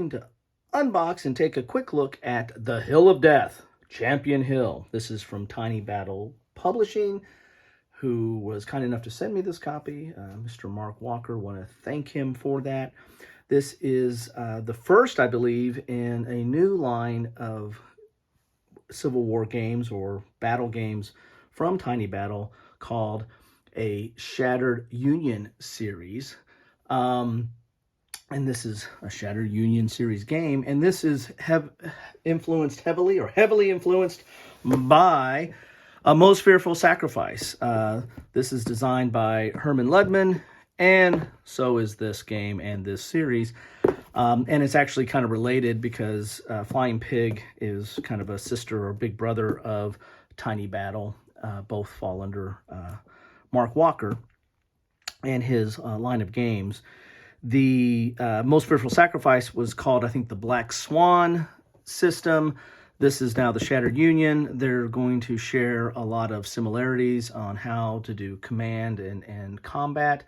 going to unbox and take a quick look at The Hill of Death, Champion Hill. This is from Tiny Battle Publishing, who was kind enough to send me this copy. Mr. Mark Walker, want to thank him for that. This is the first, I believe, in a new line of Civil War games or battle games from Tiny Battle called a Shattered Union series. And this is a Shattered Union series game, and this is heavily influenced by A Most Fearful Sacrifice. This is designed by Herman Luttmann, and so is this game and this series. And it's actually kind of related because Flying Pig is kind of a sister or big brother of Tiny Battle. Both fall under Mark Walker and his line of games. The Most Fearful Sacrifice was called, I think, the Black Swan system. This is now the Shattered Union. They're going to share a lot of similarities on how to do command and combat.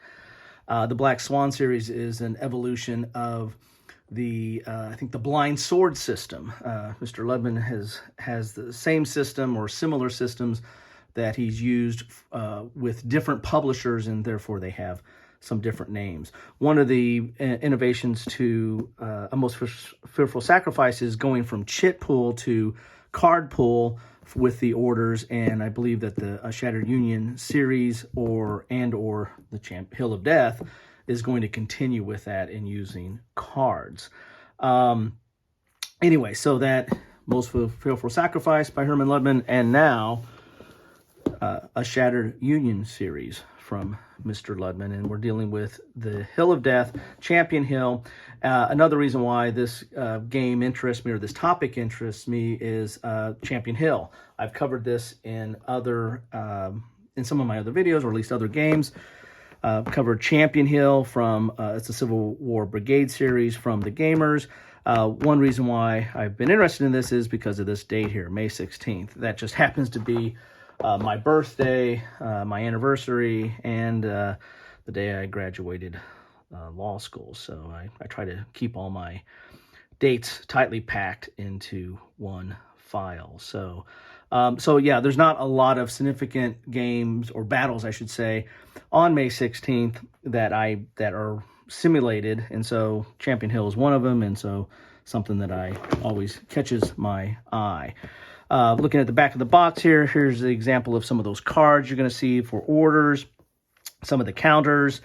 The Black Swan series is an evolution of the, I think, the Blind Sword system. Mr. Luttmann has the same system or similar systems that he's used with different publishers, and therefore they have some different names. One of the innovations to A Most Fearful Sacrifice is going from chit pool to card pool with the orders, and I believe that the Shattered Union series or the Hill of Death is going to continue with that in using cards. Anyway, so that Most Fearful Sacrifice by Herman Luttmann, and now a Shattered Union series from Mr. Luttmann, and we're dealing with the Hill of Death, Champion Hill. Another reason why this game interests me, or this topic interests me, is Champion Hill. I've covered this in some of my other videos, or at least other games. Covered Champion Hill from, it's a Civil War Brigade series from the Gamers. One reason why I've been interested in this is because of this date here, May 16th. That just happens to be my birthday, my anniversary, and the day I graduated law school. So I try to keep all my dates tightly packed into one file. So yeah, there's not a lot of significant games, or battles, I should say, on May 16th that are simulated, and so Champion Hill is one of them, and so something that I always catches my eye. Looking at the back of the box here, here's the example of some of those cards you're going to see for orders, some of the counters.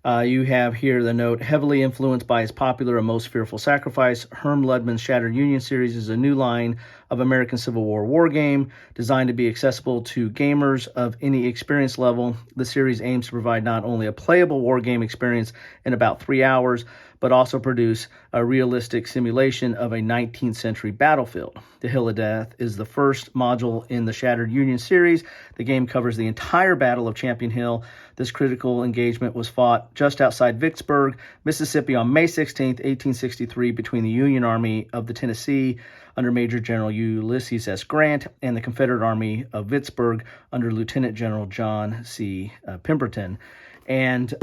You have here the note, heavily influenced by his popular A Most Fearful Sacrifice, Herman Luttmann's Shattered Union series is a new line of American Civil War war game designed to be accessible to gamers of any experience level. The series aims to provide not only a playable war game experience in about 3 hours, but also produce a realistic simulation of a 19th century battlefield. The Hill of Death is the first module in the Shattered Union series. The game covers the entire Battle of Champion Hill. This critical engagement was fought just outside Vicksburg, Mississippi on May 16, 1863, between the Union Army of the Tennessee under Major General Ulysses S. Grant and the Confederate Army of Vicksburg under Lieutenant General John C. Pemberton. And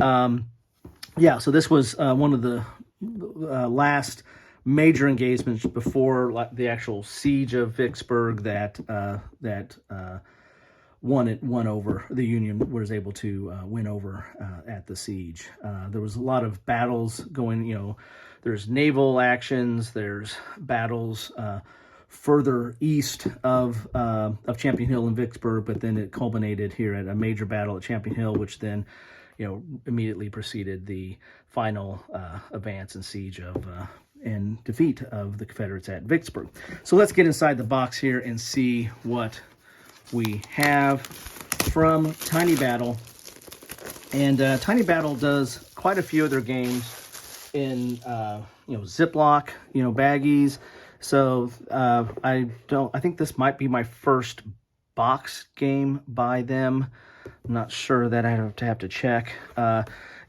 yeah, so this was one of the last major engagements before the actual siege of Vicksburg that won over. The Union was able to win over at the siege. There was a lot of battles going. There's naval actions. There's battles further east of Champion Hill and Vicksburg, but then it culminated here at a major battle at Champion Hill, which then immediately preceded the final advance and siege of and defeat of the Confederates at Vicksburg. So let's get inside the box here and see what we have from Tiny Battle. And Tiny Battle does quite a few of their games in Ziploc baggies. So I think this might be my first box game by them. I'm not sure, that I have to check.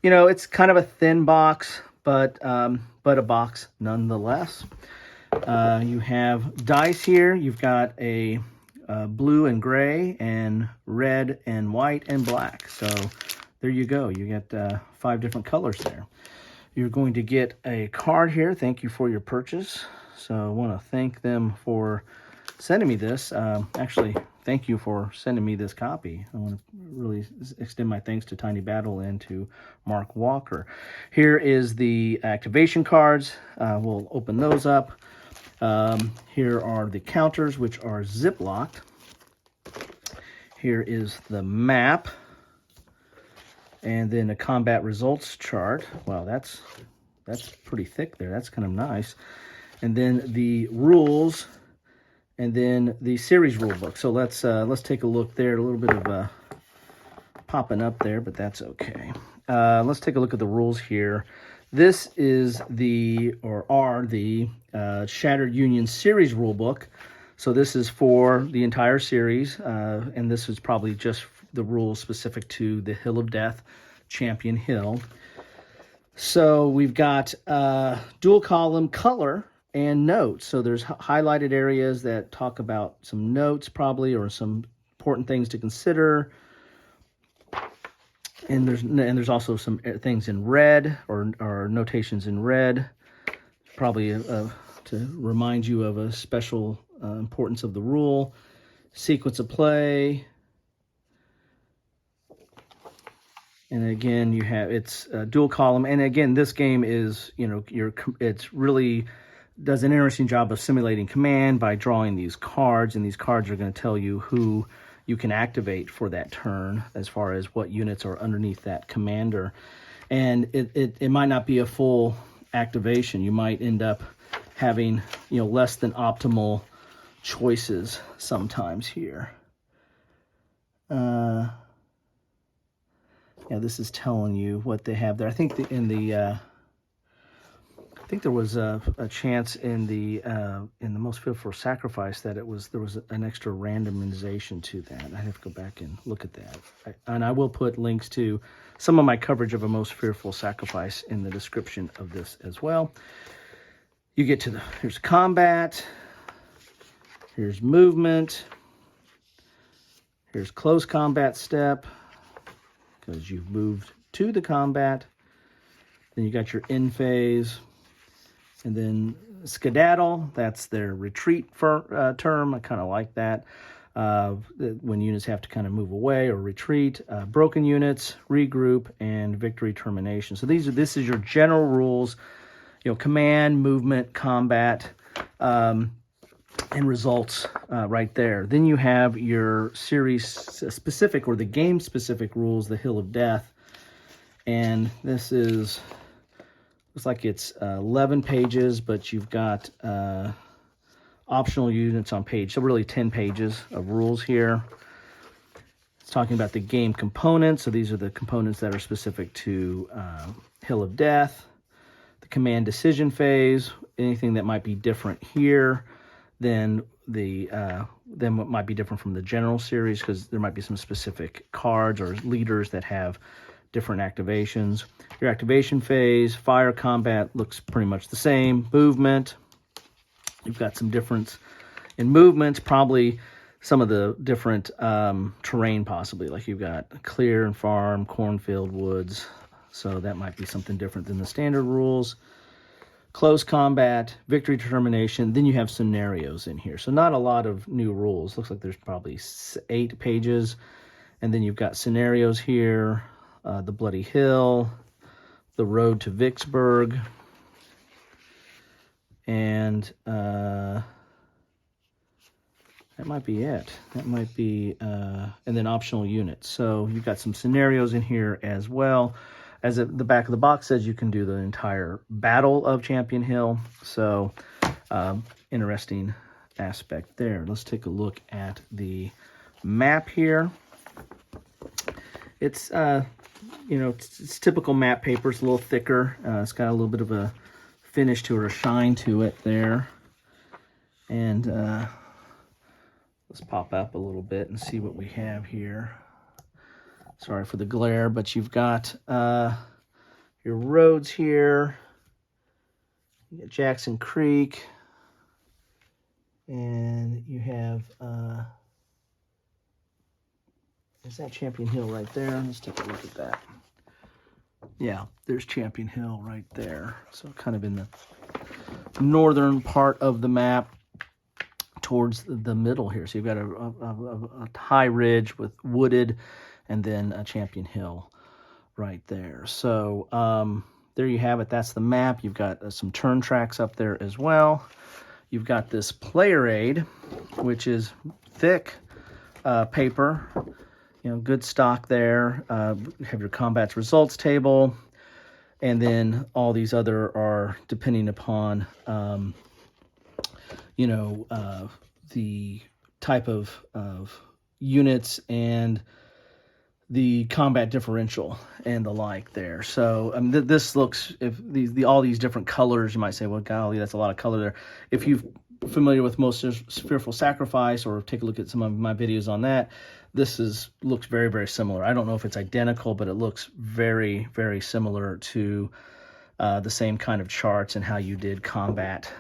It's kind of a thin box, but a box nonetheless. You have dice here. You've got a blue and gray and red and white and black. So there you go. You get 5 different colors there. You're going to get a card here. Thank you for your purchase. So I want to thank them for sending me this. Actually, thank you for sending me this copy. I want to really extend my thanks to Tiny Battle and to Mark Walker. Here is the activation cards. We'll open those up. Here are the counters, which are zip-locked. Here is the map. And then a combat results chart. Wow, that's pretty thick there. That's kind of nice. And then the rules, and then the series rule book. So let's take a look there. A little bit of popping up there, but that's okay. Let's take a look at the rules here. This is the Shattered Union series rule book. So this is for the entire series, and this is probably just the rules specific to the Hill of Death, Champion Hill. So we've got dual column color and notes. So there's highlighted areas that talk about some notes probably, or some important things to consider. And there's also some things in red, or notations in red, probably to remind you of a special importance of the rule. Sequence of play. And again, you have, it's dual column. And again, this game is, it's really does an interesting job of simulating command by drawing these cards. And these cards are going to tell you who you can activate for that turn, as far as what units are underneath that commander. And it might not be a full activation. You might end up having, less than optimal choices sometimes here. Yeah, this is telling you what they have there. I think I think there was a chance in the most fearful sacrifice that there was an extra randomization to that. I have to go back and look at that. And I will put links to some of my coverage of a most fearful sacrifice in the description of this as well. You get to here's combat, here's movement, here's close combat step, because you've moved to the combat. Then you got your end phase, and then skedaddle. That's their retreat term. I kind of like that. When units have to kind of move away or retreat. Broken units, regroup, and victory termination. So this is your general rules. Command, movement, combat, and results right there. Then you have your series specific, or the game specific rules, the Hill of Death. And this is, looks like it's 11 pages, but you've got optional units on page. So really 10 pages of rules here. It's talking about the game components. So these are the components that are specific to Hill of Death. The command decision phase, anything that might be different here than what might be different from the general series, because there might be some specific cards or leaders that have different activations. Your activation phase, fire, combat looks pretty much the same. Movement, you've got some difference in movements, probably some of the different terrain possibly, like you've got clear and farm, cornfield, woods, so that might be something different than the standard rules. Close combat, victory determination, then you have scenarios in here. So not a lot of new rules. Looks like there's probably 8 pages. And then you've got scenarios here, the Bloody Hill, the road to Vicksburg, and that might be it. That might be, and then optional units. So you've got some scenarios in here as well. As the back of the box says, you can do the entire battle of Champion Hill. So interesting aspect there. Let's take a look at the map here. It's it's typical map paper. It's a little thicker. It's got a little bit of a finish to it, or shine to it there. And let's pop up a little bit and see what we have here. Sorry for the glare, but you've got your roads here. You got Jackson Creek, and you have there's that Champion Hill right there. Let's take a look at that. Yeah, there's Champion Hill right there. So kind of in the northern part of the map towards the middle here. So you've got a high ridge with wooded and then a Champion Hill right there. So there you have it. That's the map. You've got some turn tracks up there as well. You've got this player aid, which is thick paper, good stock there. You have your combat's results table, and then all these other are depending upon, the type of units and the combat differential and the like there. So this looks, if all these different colors, you might say, well, golly, that's a lot of color there. If you're familiar with most Fearful Sacrifice, or take a look at some of my videos on that, this looks very, very similar. I don't know if it's identical, but it looks very, very similar to the same kind of charts and how you did combat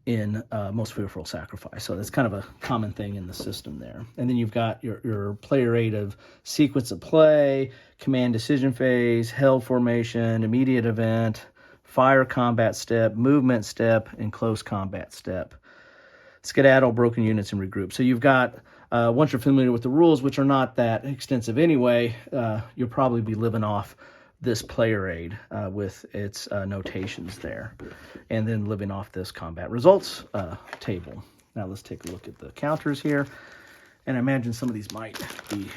in Most Fearful Sacrifice. So that's kind of a common thing in the system there. And then you've got your player aid of sequence of play, command decision phase, held formation, immediate event, fire combat step, movement step, and close combat step. Skedaddle, broken units, and regroup. So you've got, once you're familiar with the rules, which are not that extensive anyway, you'll probably be living off this player aid with its notations there, and then living off this combat results table. Now let's take a look at the counters here, and I imagine some of these might be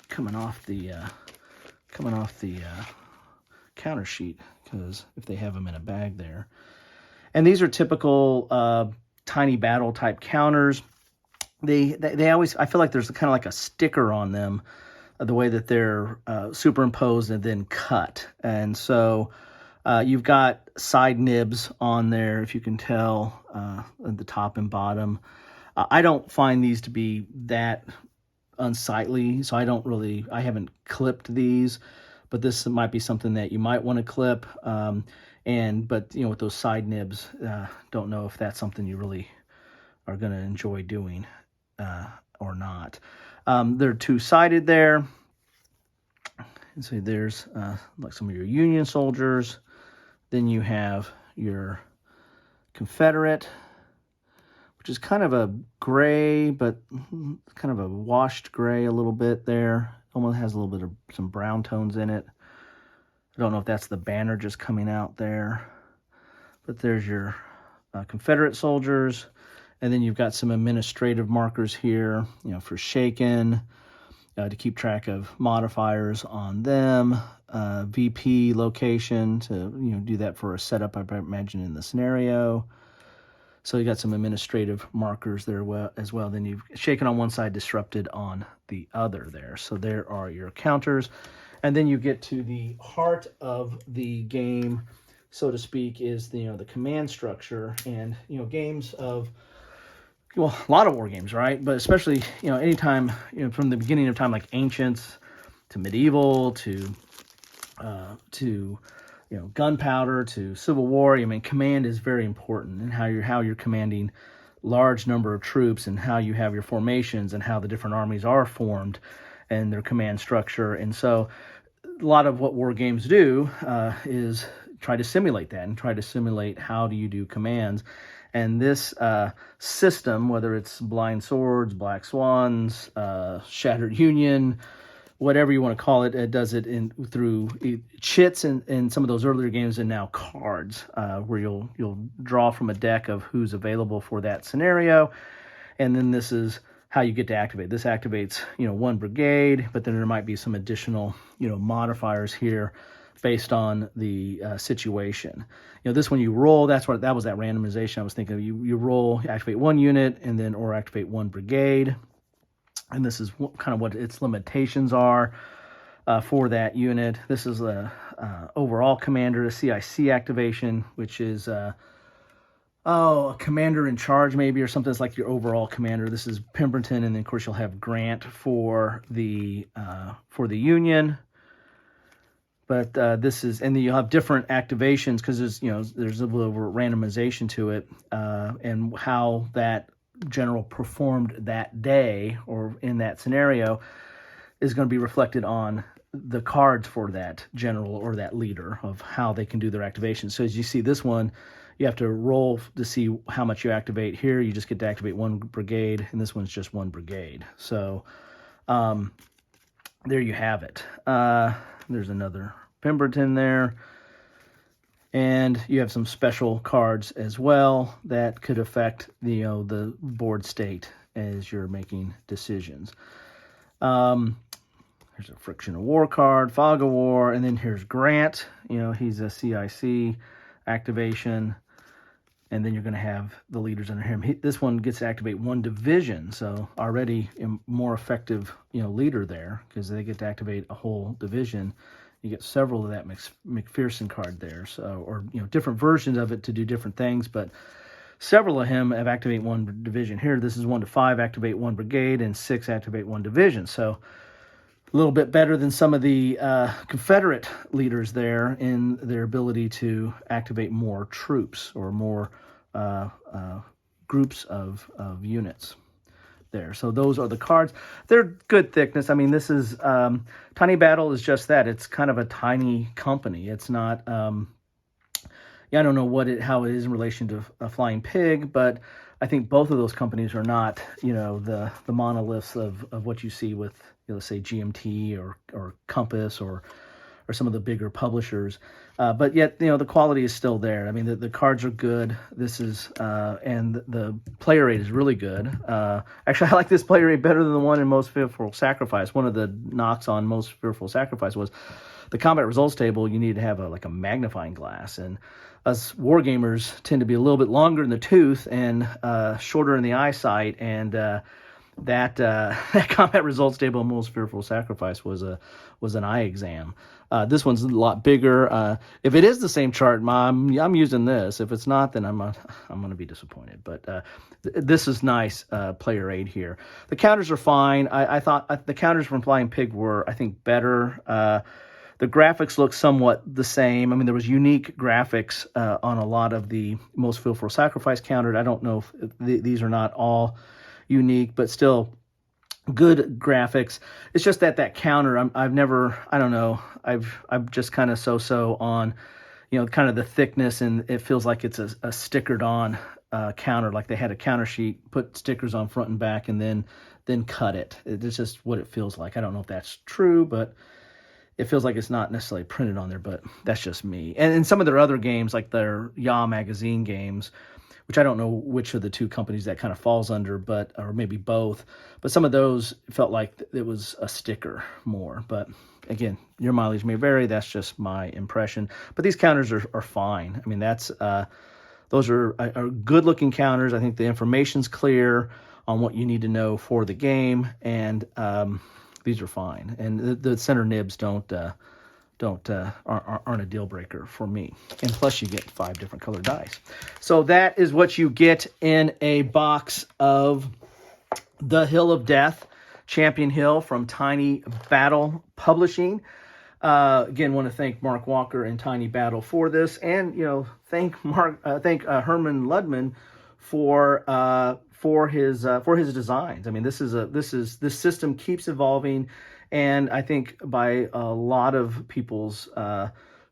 coming off the counter sheet, because if they have them in a bag there. And these are typical tiny battle type counters. They always, I feel like there's kind of like a sticker on them, the way that they're superimposed and then cut. And so you've got side nibs on there, if you can tell, at the top and bottom. I don't find these to be that unsightly, so I haven't clipped these, but this might be something that you might want to clip. But with those side nibs, don't know if that's something you really are going to enjoy doing or not. They're two-sided there. And so there's like some of your Union soldiers. Then you have your Confederate, which is kind of a gray, but kind of a washed gray a little bit there. Almost has a little bit of some brown tones in it. I don't know if that's the banner just coming out there. But there's your Confederate soldiers. And then you've got some administrative markers here, for shaken, to keep track of modifiers on them, VP location to, do that for a setup, I imagine, in the scenario. So you got some administrative markers there as well. Then you've shaken on one side, disrupted on the other there. So there are your counters. And then you get to the heart of the game, so to speak, is the command structure. And, games of, well, a lot of war games, right? But especially, anytime, from the beginning of time, like Ancients to Medieval to gunpowder to Civil War. I mean, command is very important, and how you're commanding large number of troops, and how you have your formations, and how the different armies are formed, and their command structure. And so, a lot of what war games do is try to simulate that, and try to simulate how do you do commands. And this system, whether it's Blind Swords, Black Swans, Shattered Union, whatever you want to call it, it does it through chits in some of those earlier games, and now cards, where you'll draw from a deck of who's available for that scenario, and then this is how you get to activate. This activates one brigade, but then there might be some additional modifiers here based on the situation. This one you roll, that was that randomization I was thinking of. You roll, activate one unit, and then or activate one brigade. And this is kind of what its limitations are for that unit. This is the overall commander, the CIC activation, which is a commander in charge maybe, or something that's like your overall commander. This is Pemberton, and then of course you'll have Grant for the Union. But this is, and then you'll have different activations, because there's a little randomization to it, and how that general performed that day or in that scenario is going to be reflected on the cards for that general or that leader of how they can do their activation. So as you see this one, you have to roll to see how much you activate. Here you just get to activate one brigade, and this one's just one brigade. So there you have it. There's another Pemberton there. And you have some special cards as well that could affect the board state as you're making decisions. There's a Friction of War card, Fog of War, and then here's Grant. He's a CIC activation. And then you're going to have the leaders under him. This one gets to activate one division, so already a more effective leader there, because they get to activate a whole division. You get several of that McPherson card there, so or different versions of it to do different things, but several of him have activate one division. Here, this is 1 to 5, activate one brigade, and 6 activate one division. So a little bit better than some of the Confederate leaders there in their ability to activate more troops or more groups of units there. So those are the cards. They're good thickness. I mean, this is Tiny Battle is just that. It's kind of a tiny company. It's not. I don't know how it is in relation to a Flying Pig, but I think both of those companies are not the monoliths of what you see with let's say GMT or Compass or some of the bigger publishers. But yet, the quality is still there. I mean, the cards are good. This is, and the player rate is really good. Actually, I like this player rate better than the one in Most Fearful Sacrifice. One of the knocks on Most Fearful Sacrifice was the combat results table. You need to have a magnifying glass. And us wargamers tend to be a little bit longer in the tooth and shorter in the eyesight. And that combat results table in Most Fearful Sacrifice was an eye exam. This one's a lot bigger. If it is the same chart, I'm using this. If it's not, then I'm going to be disappointed. But this is nice player aid here. The counters are fine. I thought the counters from Flying Pig were, I think, better. The graphics look somewhat the same. I mean, there was unique graphics on a lot of the Most Fearful Sacrifice countered. I don't know if these are not all unique, but still good graphics. It's just that counter, I've just kind of so on, kind of the thickness, and it feels like it's a stickered on counter, like they had a counter sheet, put stickers on front and back, and then cut it. It's just what it feels like. I don't know if that's true, but it feels like it's not necessarily printed on there, but that's just me. And in some of their other games, like their YA Magazine games, which I don't know which of the two companies that kind of falls under, or maybe both. But some of those felt like it was a sticker more. But again, your mileage may vary. That's just my impression. But these counters are fine. I mean, those are good-looking counters. I think the information's clear on what you need to know for the game, and these are fine. And the center nibs aren't a deal breaker for me. And plus you get 5 different colored dice. So that is what you get in a box of The Hill of Death, Champion Hill from Tiny Battle Publishing. Again, want to thank Mark Walker and Tiny Battle for this, and thank Herman Luttmann for his designs. I mean, this system keeps evolving. And I think by a lot of people's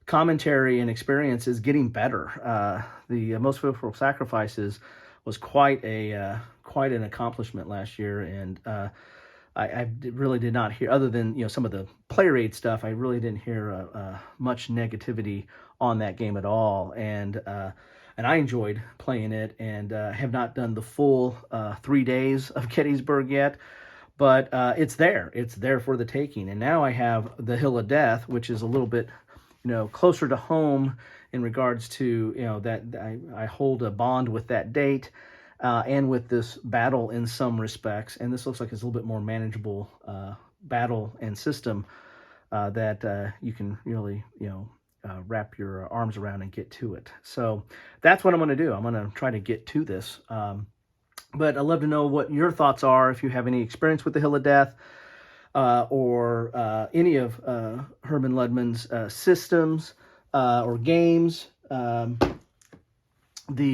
commentary and experience is getting better. The Most Fearful Sacrifices was quite an accomplishment last year, and I really did not hear, other than some of the player aid stuff, I really didn't hear much negativity on that game at all. And I enjoyed playing it, and have not done the full 3 days of Gettysburg yet. But it's there. It's there for the taking. And now I have the Hill of Death, which is a little bit, closer to home in regards to, that I hold a bond with that date and with this battle in some respects. And this looks like it's a little bit more manageable battle and system that you can really, wrap your arms around and get to it. So that's what I'm going to do. I'm going to try to get to this. But I'd love to know what your thoughts are, if you have any experience with the Hill of Death or any of Herman Luttmann's systems or games. They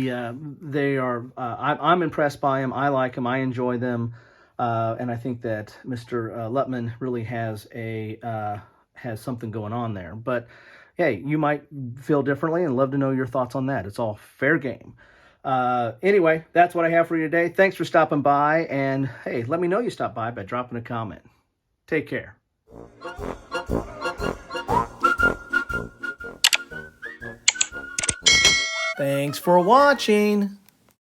are. I'm impressed by them. I like them. I enjoy them, and I think that Mr. Luttmann really has has something going on there. But hey, you might feel differently and love to know your thoughts on that. It's all fair game. Anyway, that's what I have for you today. Thanks for stopping by. And hey, let me know you stopped by dropping a comment. Take care. Thanks for watching.